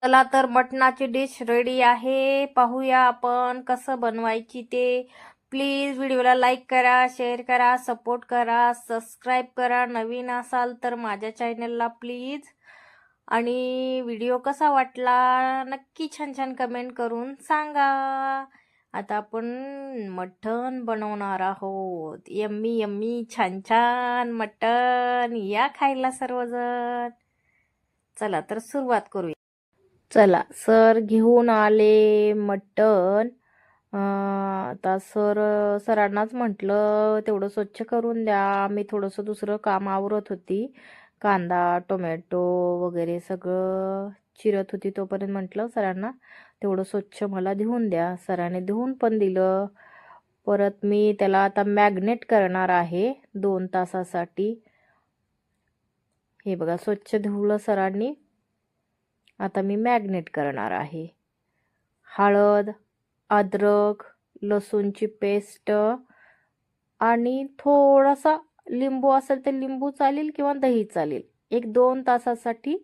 चला तर मटणाची dish ready आहे. पाहूया आपण कसं बनवायची ते. प्लीज व्हिडिओला लाईक करा, शेअर करा, सपोर्ट करा, सबस्क्राईब करा. नवीन असाल तर माझ्या चॅनलला प्लीज. आणि व्हिडिओ कसा वाटला नक्की छान छान कमेंट करून सांगा. आता आपण मटण बनवणार आहोत. यम्मी यम्मी छान छान मटण. या खायला सर्वजण. चला तर सुरुवात करूया. चला सर घेऊन आले मटण. आता सरांनाच म्हटलं तेवढं स्वच्छ करून द्या. मी थोडंसं दुसरं काम आवरत होती. कांदा टोमॅटो वगैरे सगळं चिरत होती. तोपर्यंत म्हटलं सरांना तेवढं स्वच्छ मला धुवून द्या. सरांनी धुवून पण दिलं. परत मी त्याला आता मॅग्नेट करणार आहे 2 तासासाठी. हे बघा स्वच्छ धुवलं सरांनी. आता मी मॅग्नेट करणार आहे. हळद, अद्रक, लसूणची पेस्ट आणि थोडासा लिंबू असेल तर लिंबू चालेल किंवा दही चालेल. 1-2 तासासाठी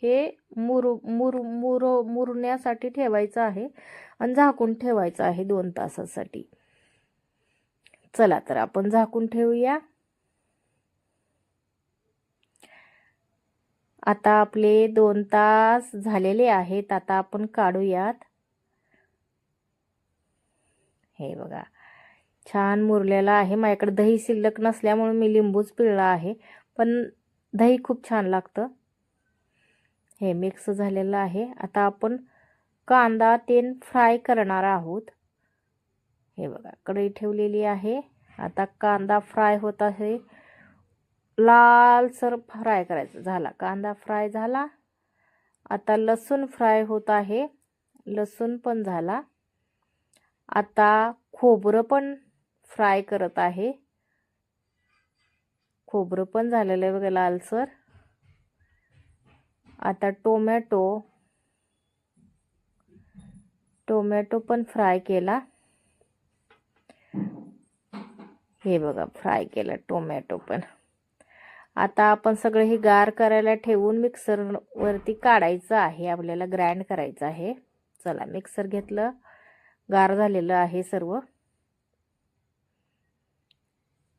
हे मुरण्यासाठी ठेवायचं आहे आणि झाकून ठेवायचं आहे 2 तासासाठी. चला तर आपण झाकून ठेवूया. आता आपले 2 तास झालेले आहेत. आता आपण काढूयात. हे बघा छान मुरलेला आहे. माझ्याकडे दही शिल्लक नसल्यामुळे मी लिंबूच पिळला आहे, पण दही खूप छान लागतं. हे मिक्स झालेलं आहे. आता आपण कांदा तेल फ्राय करणार आहोत. हे बघा कढई ठेवलेली आहे. आता कांदा फ्राय होत आहे. लालसर फ्राय करायचा. झाला कांदा फ्राय झाला. आता लसूण फ्राय होत आहे. लसूण पण झाला. आता खोबरं पण फ्राय करत आहे. खोबरं पण झालेलं आहे बघा लालसर. आता टोमॅटो पण फ्राय केला. हे बघा फ्राय केला टोमॅटो पण. आता आपण सगळं हे गार करायला ठेवून मिक्सर वरती काढायचं आहे. आपल्याला ग्राइंड करायचं आहे. चला मिक्सर घेतलं. गार झालेलं आहे सर्व.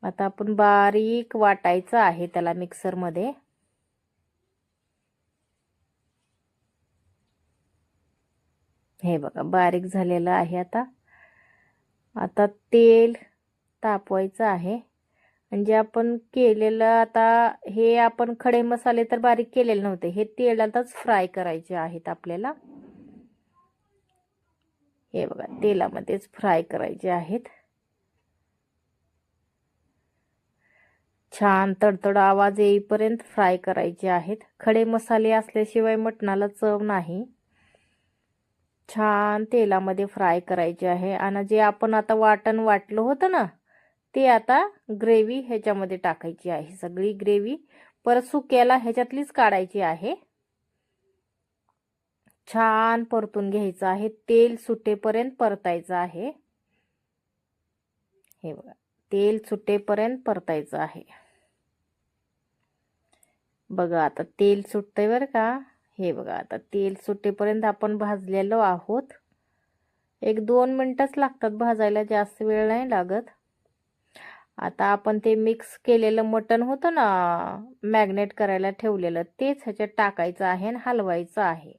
आता आपण बारीक वाटायचं आहे त्याला मिक्सर मध्ये. हे बघा बारीक झालेलं आहे. आता तेल तापवायचं आहे. म्हणजे आपण केलेलं आता हे आपण खडे मसाले तर बारीक केलेले नव्हते. हे तेलातच फ्राय करायचे आहेत आपल्याला. हे बघा तेलामध्येच फ्राय करायचे आहेत. छान तडतड आवाज येईपर्यंत फ्राय करायचे आहेत. खडे मसाले असल्याशिवाय मटणाला चव नाही. छान तेलामध्ये फ्राय करायचे आहे. आणि जे आपण आता वाटण वाटलं होतं ना ते आता ग्रेव्ही ह्याच्यामध्ये टाकायची आहे. सगळी ग्रेव्ही परत सुक्याला ह्याच्यातलीच काढायची आहे. छान परतून घ्यायचं आहे. तेल सुटेपर्यंत परतायचं आहे. हे बघा तेल सुटेपर्यंत परतायचं आहे. बघा आता तेल सुटतंय बरं का. हे बघा आता तेल सुटेपर्यंत आपण भाजलेलो आहोत. 1-2 मिनिटच लागतात भाजायला, जास्त वेळ नाही लागत. आता आपण ते मिक्स केलेलं मटण होतं ना मॅग्नेट करायला ठेवलेलं तेच ह्याच्यात टाकायचं आहे आणि हलवायचं आहे.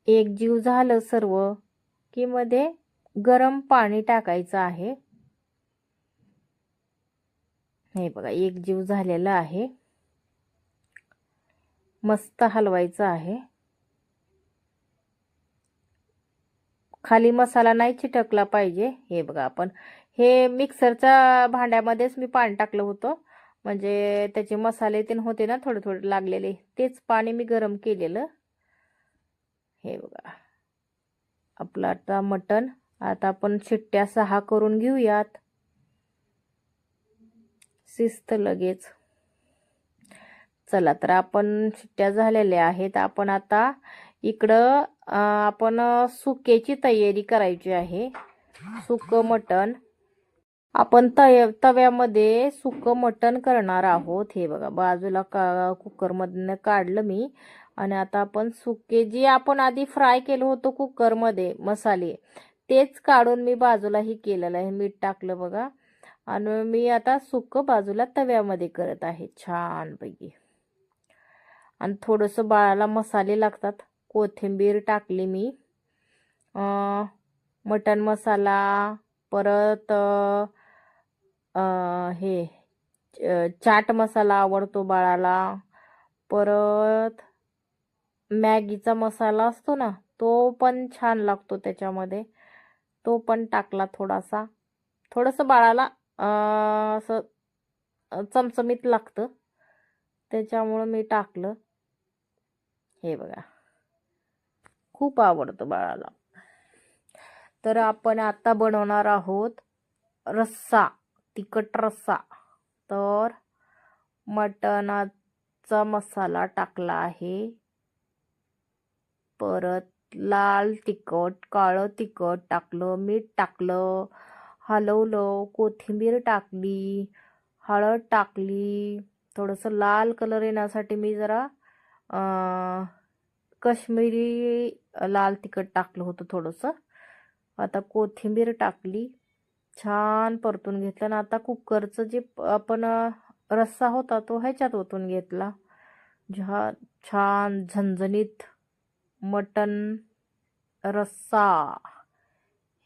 एकजीव झालं सर्व की मध्ये गरम पाणी टाकायचं आहे. हे बघा एकजीव झालेलं आहे. मस्त हलवायचं आहे. खाली मसाला नाही चिटकला पाहिजे. हे बघा आपण हे मिक्सरच्या भांड्यामध्येच मी पाणी टाकलं होतं. म्हणजे त्याचे मसाले ते होते ना थोडे थोडे लागलेले तेच पाणी मी गरम केलेलं. हे बघा आपलं आता मटण. आता आपण शिट्ट्या 6 करून घेऊयात. शिस्त लगेच. चला तर आपण शिट्ट्या झालेल्या आहेत. आपण आता इकडं आपण सुक्याची तयारी करायची आहे. सुकं मटण आपण तव्यामध्ये सुकं मटण करणार आहोत. हे बघा बाजूला कुकरमधनं काढलं मी. आणि आता आपण सुके जे आपण आधी फ्राय केलं होतं कुकरमध्ये मसाले, तेच काढून मी बाजूलाही केलेलं आहे. मीठ टाकलं बघा. आणि मी आता सुकं बाजूला तव्यामध्ये करत आहे छानपैकी. आणि थोडंसं बाळाला मसाले लागतात. कोथिंबीर टाकली मी, मटण मसाला, परत हे चाट मसाला आवडतो बाळाला, परत मॅगीचा मसाला असतो ना, तो पण छान लागतो त्याच्यामध्ये, तो पण टाकला थोडासा. थोडंसं बाळाला असं चमचमीत लागतं, त्याच्यामुळं मी टाकलं. हे बघा, खूप आवडतं बाळाला. तर आपण आता बनवणार आहोत रस्सा, तिखट रस्सा. तर मटणाचा मसाला टाकला आहे, परत लाल तिखट, काळं तिखट टाकलं, मीठ टाकलं, हलवलं, कोथिंबीर टाकली, हळद टाकली. थोडंसं लाल कलर येण्यासाठी मी जरा काश्मीरी लाल तिखट टाकलं होतं थोडंसं. आता कोथिंबीर टाकली, छान परतून घेतलं. आणि आता कुकरचं जे आपण रस्सा होता तो ह्याच्यात ओतून घेतला. छान झणझणीत मटण रस्सा.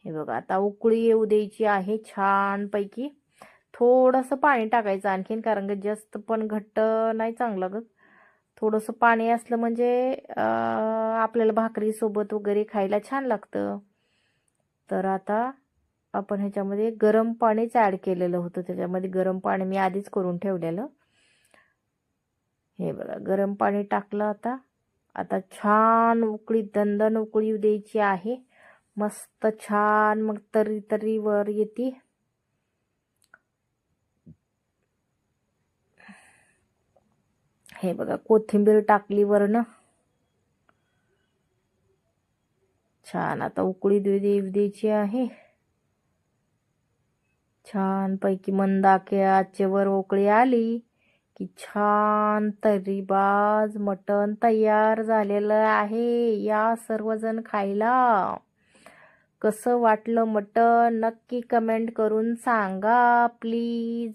हे बघा, आता उकळी येऊ द्यायची आहे छानपैकी. थोडंसं पाणी टाकायचं आणखीन, कारण की जास्त पण घट्ट नाही चांगलं लागत. थोडंसं पाणी असलं म्हणजे आपल्याला भाकरीसोबत वगैरे खायला छान लागतं. तर आता आपण ह्याच्यामध्ये गरम पाणीच ॲड केलेलं होतं. त्याच्यामध्ये गरम पाणी मी आधीच करून ठेवलेलं. हे बघा, गरम पाणी टाकलं. आता छान उकळी, दणदण उकळी द्यायची आहे. मस्त छान, मग तरी तरी वर येते. हे बघा, कोथिंबीर टाकली वरनं. छान आता उकळी द्यायची आहे. छान पैकी मंद आचेवर उकळी आली की छान तर्रीबाज मटण तयार झालेलं आहे. या सर्वजण खायला. कसं वाटलं मटण नक्की कमेंट करून सांगा प्लीज.